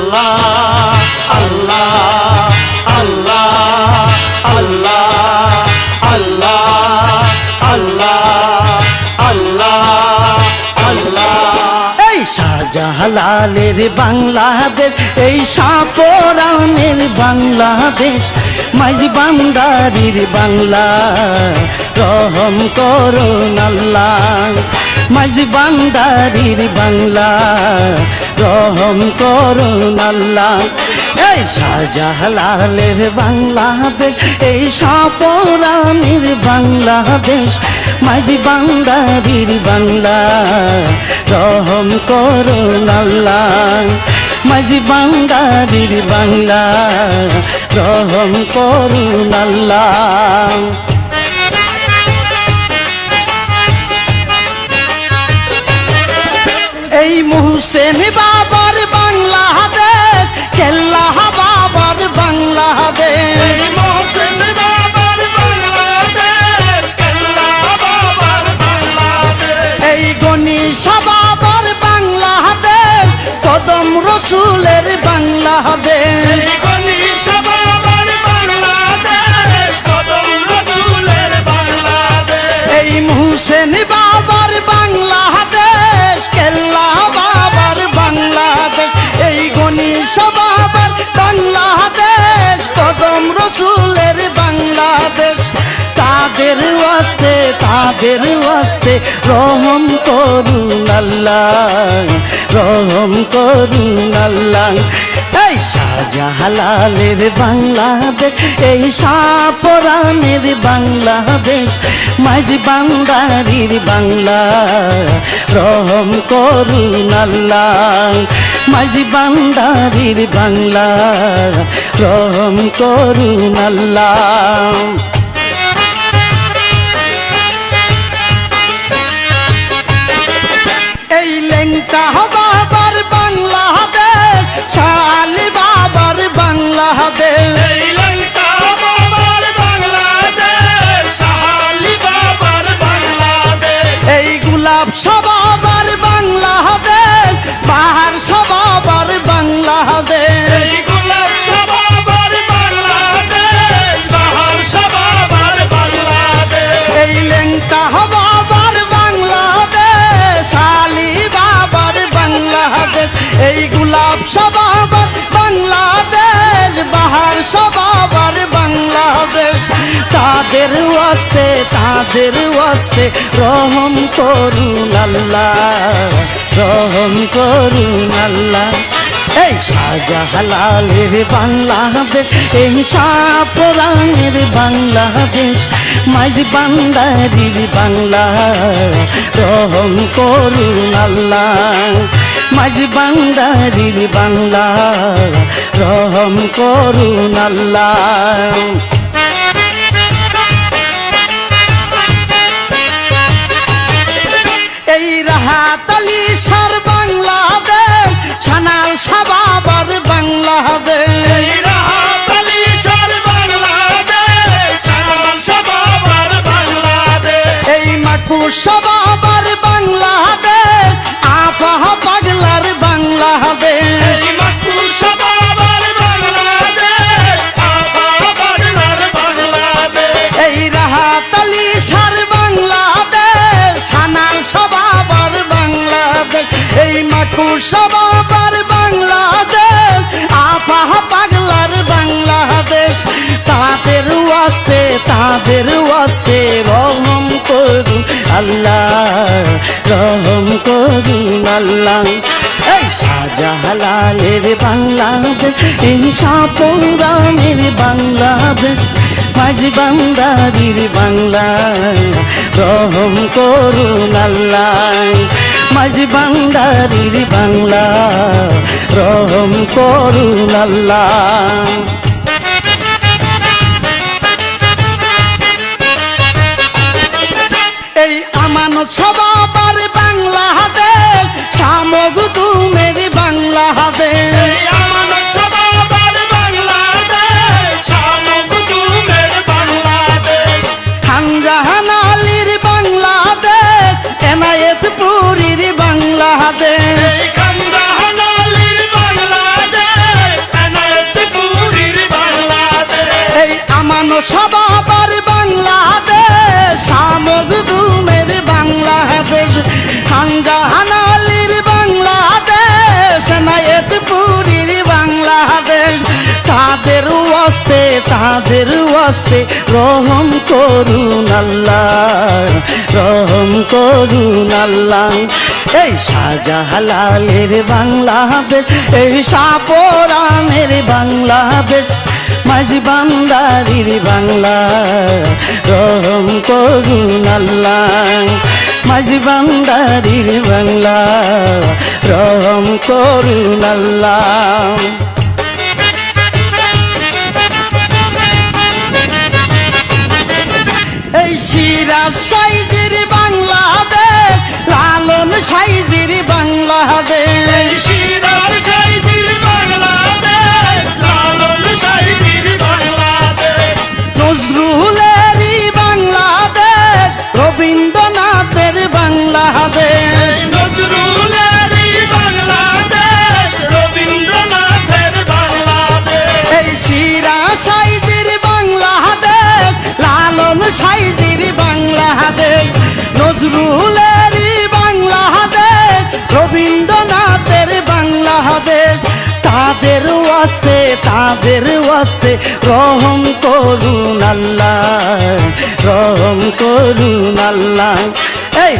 আল্লাহ আল্লাহ আল্লাহ আল্লাহ আল্লাহ আল্লাহ আল্লাহ আল্লাহ। এই শাহজালালের বাংলাদেশ, এই শাহপরানের বাংলাদেশ, মাঝি ভান্ডারীর বাংলা, রহম করুন আল্লাহ। মাঝি ভান্ডারীর বাংলা, রহম করুন আল্লাহ। এই শাহজালালের বাংলাদেশ, এই শাহপরানের বাংলাদেশ, মাঝি ভান্ডারীর বাংলা, রহম করুন আল্লাহ। মাঝি ভান্ডারীর বাংলা, রহম করুন আল্লাহ। এই মুহসেন বাবার বাংলাদেশ, কেল্লা বাবার বাংলাদেশ, মোহসেন বাবার বাংলাদেশ, কেল্লা বাবার বাংলাদেশ। এই গণেশ বাবার বাংলাদেশ, কদম রসুলের বাংলাদেশ, গণেশ বাবার বাংলাদেশ, কদম রসুলের বাংলাদেশ। এই মুহসেন বাবার বাংলাদেশ, কেল্লা বাবার বাংলাদেশ, এই গণেশ বাবার বাংলাদেশ, কদম রসুলের বাংলাদেশ। তাদের ওয়াস্তে, তাদের ওয়াস্তে রহম করুন আল্লাহ, রহম করুন আল্লাহ। এই শাহজালালের বাংলাদেশ, এই শাহপরানের বাংলাদেশ, মাঝি ভান্ডারীর বাংলা, রহম করুন আল্লাহ। মাঝি ভান্ডারীর বাংলা, রহম করুন আল্লাহ। এই লেঙ্কা বাবার বাংলাদেশ, শালি বাবার বাংলাদেশ, এই লঙ্কা বাবার বাংলাদেশ, শাহালি বাবার বাংলাদেশ। এই গোলাপ বাবার বাংলাদেশ, বাহার বাবার বাংলাদেশ, এই গোলাপ বাবার বাংলাদেশ, বাহার বাবার বাংলাদেশ। এই লেঙ্কা বাবার বাংলাদেশ, শালি বাবার বাংলাদেশ, এই গোলাপ বাবার বাংলাদেশ, বাহার বাবার বাংলাদেশ। তাদের ওয়াস্তে, তাদের ওয়াস্তে রহম করুন আল্লাহ, রহম করুন আল্লাহ। এই শাহজালালের বাংলাদেশ, এই শাহপরানের বাংলাদেশ, মাঝি ভান্ডারীর বাংলা, রহম করুন আল্লাহ। মাঝি ভান্ডারীর বাংলা, রহম করুন আল্লাহ। এই রাহাত আলী সার বাংলাদেশ, সানাল বাবার বাংলাদেশ, এই রাহাত আলী শাহর বাংলাদেশ, শাহাল বাবার বাংলাদেশ। এই মাকুশ বাবার বাংলাদেশ, আফা পাগলার বাংলাদেশ, এই মাকুশ বাবার বাংলাদেশ, আফা পাগলার বাংলাদেশ। এই রাহাত আলী সার বাংলাদেশ, সানাল বাবার বাংলাদেশ, এই মাকুশ বাবার বাংলাদেশ, আফা পাগলার বাংলাদেশ। তাদের ওয়াস্তে, তাদের ওয়াস্তে রহম করুন আল্লাহ, রহম করুন আল্লাহ। এই শাহজালালের বাংলাদেশ, এই শাহপরানের বাংলাদেশ, মাঝি ভান্ডারীর বাংলা, রহম করুন আল্লাহ। মাঝি ভান্ডারীর বাংলা, রহম করুন আল্লাহ। এই আমানত বাবার বাংলাদেশ, শামগুদুমের বাংলাদেশ, এই আমানত বাবার বাংলাদেশ, শামগুদুমের বাংলাদেশ। খানজাহান আলীর বাংলাদেশ, এনায়েতপুরীর বাংলাদেশ, এই খানজাহান আলীর বাংলাদেশ, তাদের ওয়াস্তে রহম করুন আল্লাহ, রহম করুন আল্লাহ। এই শাহজালালের বাংলাদেশ, এই শাহপরানের বাংলাদেশ, মাঝি বান্দারির বাংলা, রহম করুন আল্লাহ। মাঝি বান্দারির বাংলা, রহম করুন আল্লাহ। এই সিরাজ সাইজির বাংলাদেশ, লালন সাইজির বাংলাদেশ, শিরার সাইদির বাংলাদেশ, লালন সাইদির বাংলাদেশ, নজরুলেরই বাংলাদেশ, রবীন্দ্রনাথের বাংলাদেশ, নজরুলেরই বাংলাদেশ, রবীন্দ্রনাথের বাংলাদেশ, এই সিরাজ সাইজির বাংলাদেশ, লালন সাইজির বাংলাদেশ, নজরুলেরই বাংলাদেশ, রবীন্দ্রনাথের বাংলাদেশ। তাদের ওয়াস্তে, তাদের ওয়াস্তে রহম করুন আল্লাহ, রহম করুন আল্লাহ। এই